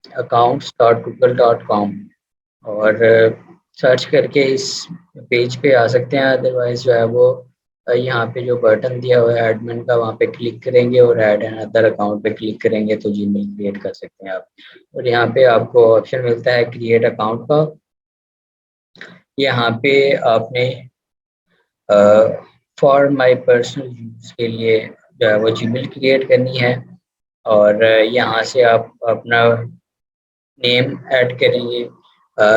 accounts.google.com और search करके इस पेज पे आ सकते हैं। अदरवाइज जो है वो यहाँ पे जो बटन दिया हुआ है एडमिन का, वहाँ पे क्लिक करेंगे और ऐड एन अदर अकाउंट पे क्लिक करेंगे तो जीमेल क्रिएट कर सकते हैं आप। और यहाँ पे आपको ऑप्शन मिलता है क्रिएट अकाउंट का। यहाँ पे आपने फॉर माय पर्सनल यूज के लिए जो है वो जीमेल क्रिएट करनी है। और यहाँ से आप अपना नेम ऐड करेंगे।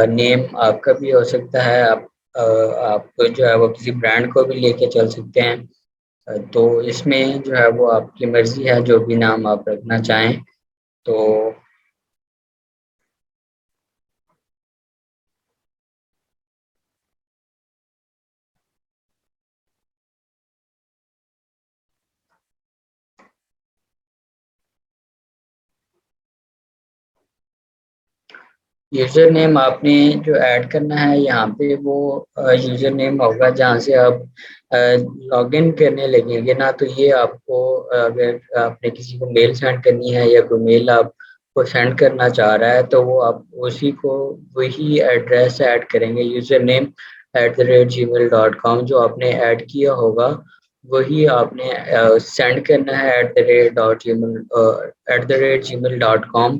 नेम आपका भी हो सकता है, आप जो है वो किसी ब्रांड को भी लेके चल सकते हैं। तो इसमें जो है वो आपकी मर्जी है जो भी नाम आप रखना चाहें। तो यूजर नेम आपने जो ऐड करना है यहाँ पे वो यूजर नेम होगा जहाँ से आप लॉगिन करने लगेंगे ना। तो ये आपको अगर आपने किसी को मेल सेंड करनी है या कोई मेल आपको सेंड करना चाह रहा है तो वो आप उसी को वही एड्रेस ऐड करेंगे, यूजर नेम @gmail.com जो आपने ऐड किया होगा वही आपने सेंड करना है @gmail.com।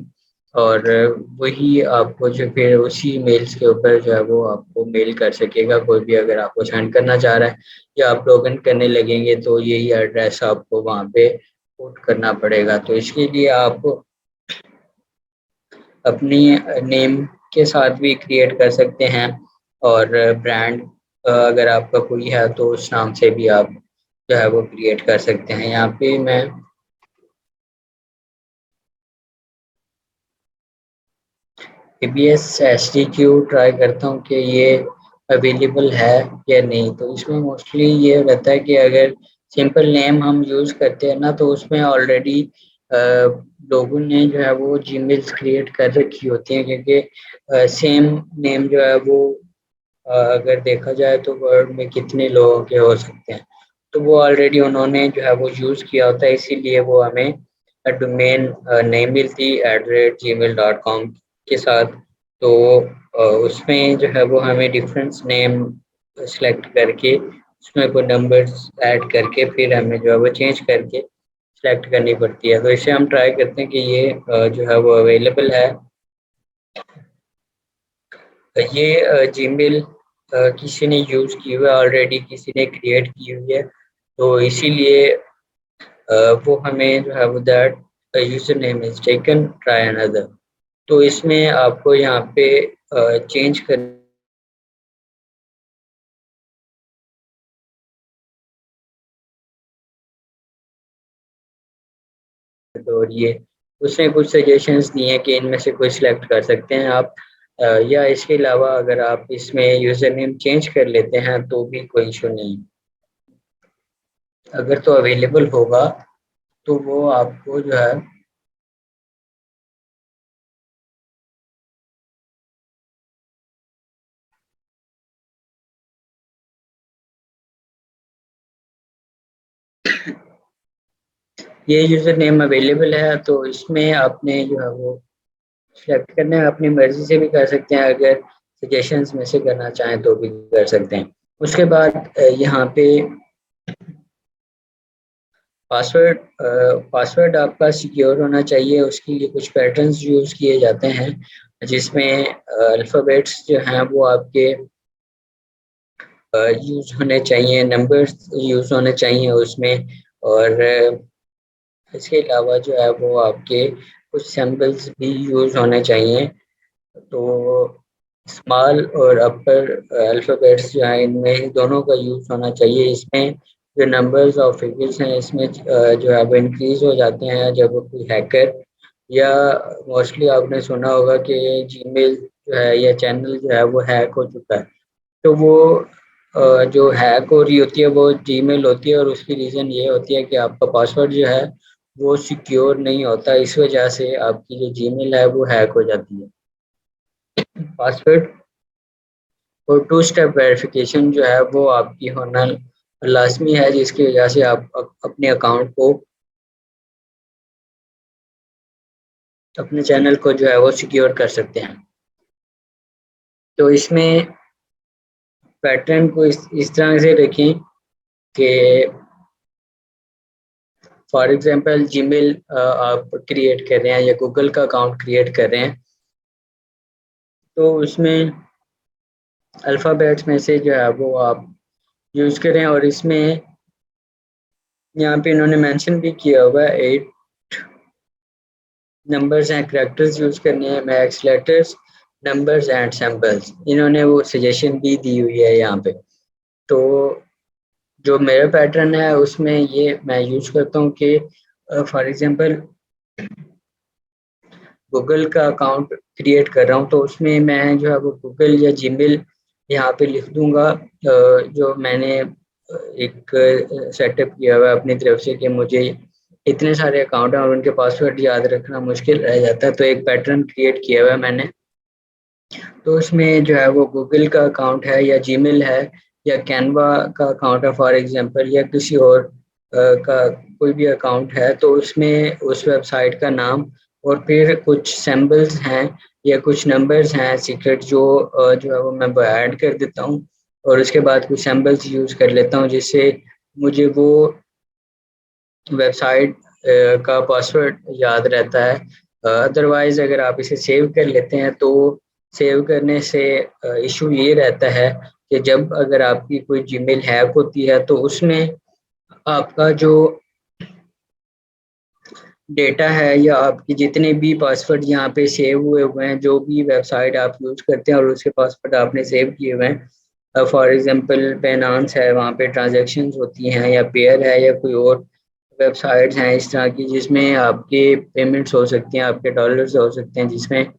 और वही आपको जो फिर उसी मेल्स के ऊपर जो है वो आपको मेल कर सकेगा कोई भी, अगर आपको सेंड करना चाह रहा है या आप लॉगिन करने लगेंगे तो यही एड्रेस आपको वहाँ पे पुट करना पड़ेगा। तो इसके लिए आप अपनी नेम के साथ भी क्रिएट कर सकते हैं। और ब्रांड अगर आपका कोई है तो उस नाम से भी आप जो है वो क्रिएट कर सकते हैं। यहाँ पे मैं ABS SDQ ट्राई करता हूँ कि ये अवेलेबल है या नहीं। तो इसमें मोस्टली ये रहता है कि अगर सिंपल नेम हम यूज़ करते हैं ना तो उसमें ऑलरेडी लोगों ने जो है वो जीमेल्स क्रिएट कर रखी होती हैं, क्योंकि सेम नेम जो है वो अगर देखा जाए तो वर्ल्ड में कितने लोगों के हो सकते हैं। तो वो ऑलरेडी उन्होंने जो है वो यूज़ किया होता है, इसीलिए वो हमें डोमेन नहीं मिलती @gmail.com के साथ। तो उसमें जो है वो हमें डिफरेंस नेम सेलेक्ट करके उसमें कोई नंबर्स ऐड करके फिर हमें जो है वो चेंज करके सेलेक्ट करनी पड़ती है। तो इसे हम ट्राई करते हैं कि ये जो है वो अवेलेबल है। ये जीमेल किसी ने यूज़ की हुआ है ऑलरेडी, किसी ने क्रिएट की हुई है। तो इसीलिए वो हमें जो है वो that user name is taken try another. तो इसमें आपको यहाँ पे चेंज कर और ये उसने कुछ सजेशंस दिए हैं कि इनमें से कोई सिलेक्ट कर सकते हैं आप। या इसके अलावा अगर आप इसमें यूजर नेम चेंज कर लेते हैं तो भी कोई इशू नहीं। अगर तो अवेलेबल होगा तो वो आपको जो है ये यूजर नेम अवेलेबल है। तो इसमें आपने जो है वो सिलेक्ट करना है, अपनी मर्जी से भी कर सकते हैं, अगर सजेशंस में से करना चाहें तो भी कर सकते हैं। उसके बाद यहाँ पे पासवर्ड पासवर्ड आपका सिक्योर होना चाहिए। उसके लिए कुछ पैटर्न्स यूज़ किए जाते हैं जिसमें अल्फ़ाबेट्स जो हैं वो आपके यूज़ होने चाहिए, नंबर्स यूज़ होने चाहिए उसमें। और इसके अलावा जो है वो आपके कुछ सिंबल्स भी यूज़ होने चाहिए। तो स्मॉल और अपर अल्फ़ाबेट्स जो हैं इनमें दोनों का यूज़ होना चाहिए। इसमें जो नंबर्स और फिगर्स हैं इसमें जो है वो इंक्रीज हो जाते हैं जब कोई हैकर या मोस्टली आपने सुना होगा कि जीमेल जो है या चैनल जो है वो हैक हो चुका है। तो वो जो हैक हो रही होती है वो जीमेल होती है और उसकी रीज़न ये होती है कि आपका पासवर्ड जो है वो सिक्योर नहीं होता। इस वजह से आपकी जो जीमेल है वो हैक हो जाती है। पासवर्ड और टू स्टेप वेरिफिकेशन जो है वो आपकी होना लाजमी है, जिसकी वजह से आप अपने अकाउंट को अपने चैनल को जो है वो सिक्योर कर सकते हैं। तो इसमें पैटर्न को इस तरह से रखें कि फॉर एग्जांपल जीमेल आप क्रिएट कर रहे हैं या गूगल का अकाउंट क्रिएट कर रहे हैं, तो उसमें अल्फ़ाबेट्स में से जो है वो आप यूज़ करें। और इसमें यहाँ पे इन्होंने मेंशन भी किया हुआ है 8 नंबर्स एंड कैरेक्टर्स यूज़ करने हैं, max letters, numbers and symbols, इन्होंने वो सजेशन भी दी हुई है यहाँ पे। तो जो मेरा पैटर्न है उसमें ये मैं यूज़ करता हूँ कि फॉर एग्जांपल गूगल का अकाउंट क्रिएट कर रहा हूँ, तो उसमें मैं जो है वो गूगल या जीमेल यहाँ पे लिख दूंगा, जो मैंने एक सेटअप किया हुआ है अपनी तरफ से कि मुझे इतने सारे अकाउंट हैं और उनके पासवर्ड याद रखना मुश्किल रह जाता है। तो एक पैटर्न क्रिएट किया हुआ है मैंने, तो उसमें जो है वो गूगल का अकाउंट है या जीमेल है या कैनवा का अकाउंट है फॉर एग्जांपल, या किसी और का कोई भी अकाउंट है, तो उसमें उस वेबसाइट का नाम और फिर कुछ सिंबल्स हैं या कुछ नंबर्स हैं सीक्रेट, जो है वो मैं ऐड कर देता हूँ। और उसके बाद कुछ सिंबल्स यूज़ कर लेता हूँ जिससे मुझे वो वेबसाइट का पासवर्ड याद रहता है। अदरवाइज अगर आप इसे सेव कर लेते हैं तो सेव करने से इशू ये रहता है कि जब अगर आपकी कोई जीमेल हैक होती है तो उसमें आपका जो डेटा है या आपके जितने भी पासवर्ड यहाँ पे सेव हुए हुए हैं, जो भी वेबसाइट आप यूज करते हैं और उसके पासवर्ड आपने सेव किए हुए हैं, फॉर एग्जांपल बाइनेंस है, वहाँ पे ट्रांजैक्शंस होती हैं, या पेयर है, या कोई और वेबसाइट्स हैं इस तरह की जिसमें आपके पेमेंट्स हो सकती हैं, आपके डॉलर्स हो सकते हैं, जिसमें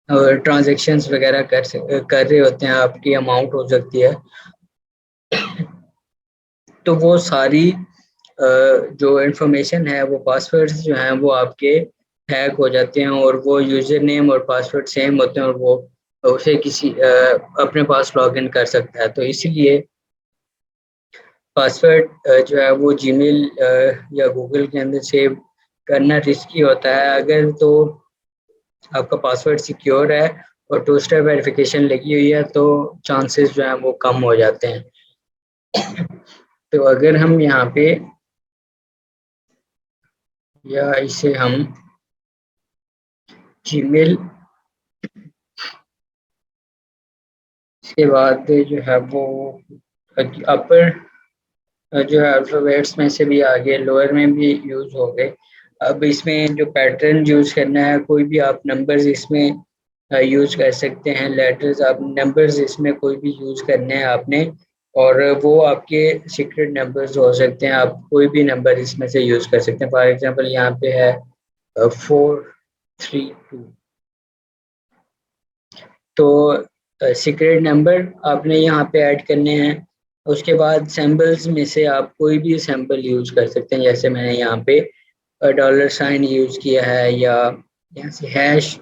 ट्रांजैक्शंस वगैरह कर रहे होते हैं, आपकी अमाउंट हो सकती है। तो वो सारी जो इन्फॉर्मेशन है, वो पासवर्ड्स जो हैं वो आपके हैक हो जाते हैं और वो यूज़र नेम और पासवर्ड सेम होते हैं और वो उसे किसी अपने पास लॉग इन कर सकता है। तो इसीलिए पासवर्ड जो है वो जीमेल या गूगल के अंदर सेव करना रिस्की होता है। अगर तो आपका पासवर्ड सिक्योर है और टू स्टेप वेरिफिकेशन लगी हुई है तो चांसेस जो हैं वो कम हो जाते हैं। तो अगर हम यहाँ पे या इसे हम जीमेल, इसके बाद जो है वो अपर जो है अल्फ़ाबेट्स में से भी आगे लोअर में भी यूज़ हो गए। अब इसमें जो पैटर्न यूज़ करना है, कोई भी आप नंबर्स इसमें यूज़ कर सकते हैं, लेटर्स आप नंबर्स इसमें कोई भी यूज़ करने हैं आपने, और वो आपके सीक्रेट नंबर्स हो सकते हैं, आप कोई भी नंबर इसमें से यूज़ कर सकते हैं। फॉर एग्जांपल यहाँ पे है 432, तो सीक्रेट नंबर आपने यहाँ पे ऐड करने हैं। उसके बाद सैम्बल्स में से आप कोई भी सैम्पल यूज़ कर सकते हैं, जैसे मैंने यहाँ पे डॉलर साइन यूज़ किया है, या यहाँ से हैश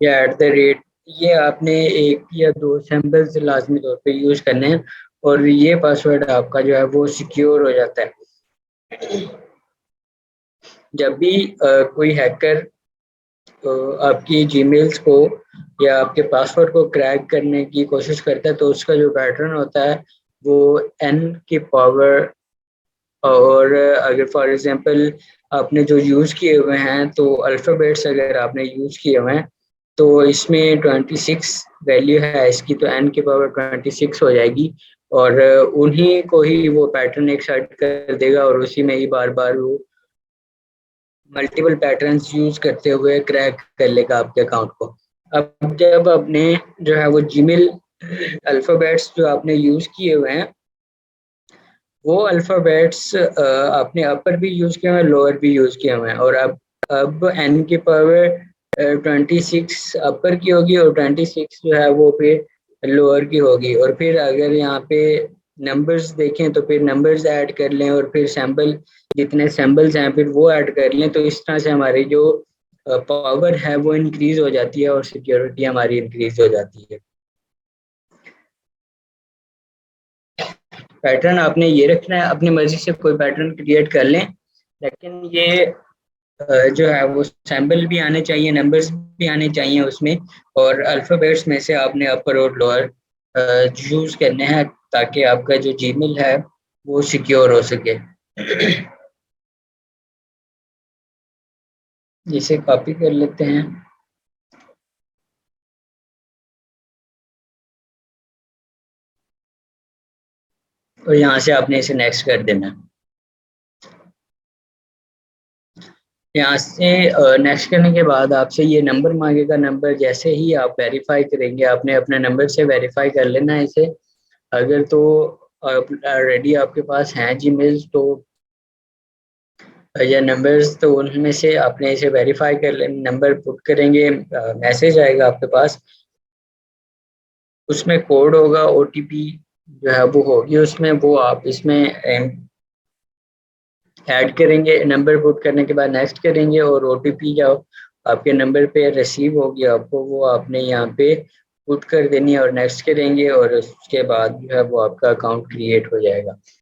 या एट द रेट, ये आपने एक या दो सैम्पल्स लाजमी तौर पे यूज़ करने हैं और ये पासवर्ड आपका जो है वो सिक्योर हो जाता है। जब भी कोई हैकर आपकी जीमेल्स को या आपके पासवर्ड को क्रैक करने की कोशिश करता है, तो उसका जो पैटर्न होता है वो n की पावर, और अगर फॉर एग्जांपल आपने जो यूज़ किए हुए हैं तो अल्फ़ाबेट्स अगर आपने यूज़ किए हुए हैं तो इसमें 26 वैल्यू है इसकी, तो n की पावर 26 हो जाएगी और उन्हीं को ही वो पैटर्न एक साइड कर देगा और उसी में ही बार बार वो मल्टीपल पैटर्न्स यूज करते हुए क्रैक कर लेगा आपके अकाउंट को। अब जब आपने जो है वो जीमेल अल्फ़ाबेट्स जो आपने यूज किए हुए हैं, वो अल्फ़ाबेट्स आपने अपर भी यूज किए हुए हैं, लोअर भी यूज किए हुए हैं, और अब एन की पावर 26 अपर की होगी और 26 जो है वो फिर लोअर की होगी। और फिर अगर यहाँ पे नंबर्स देखें तो फिर नंबर्स ऐड कर लें और फिर सैम्पल, जितने सैम्पल्स हैं फिर वो ऐड कर लें, तो इस तरह से हमारी जो पावर है वो इंक्रीज हो जाती है और सिक्योरिटी हमारी इंक्रीज हो जाती है। पैटर्न आपने ये रखना है, अपनी मर्जी से कोई पैटर्न क्रिएट कर लें, लेकिन ये जो है वो सैम्पल भी आने चाहिए, नंबर्स भी आने चाहिए उसमें, और अल्फ़ाबेट्स में से आपने अपर और लोअर यूज़ करने हैं ताकि आपका जो जीमेल है वो सिक्योर हो सके। इसे कॉपी कर लेते हैं और यहाँ से आपने इसे नेक्स्ट कर देना। यहाँ से नेक्स्ट करने के बाद आपसे ये नंबर मांगेगा। नंबर जैसे ही आप वेरीफाई करेंगे, आपने अपने नंबर से वेरीफाई कर लेना है इसे। अगर तो ऑलरेडी आपके पास हैं जीमेल तो या नंबर्स, तो उनमें से आपने इसे वेरीफाई कर लेना। नंबर पुट करेंगे, मैसेज आएगा आपके पास, उसमें कोड होगा, ओटीपी जो है वो होगी उसमें, वो आप इसमें ऐड करेंगे। नंबर पुट करने के बाद नेक्स्ट करेंगे और ओटीपी जो आपके नंबर पे रिसीव होगी आपको, वो आपने यहाँ पे पुट कर देनी है और नेक्स्ट करेंगे, और उसके बाद जो है वो आपका अकाउंट क्रिएट हो जाएगा।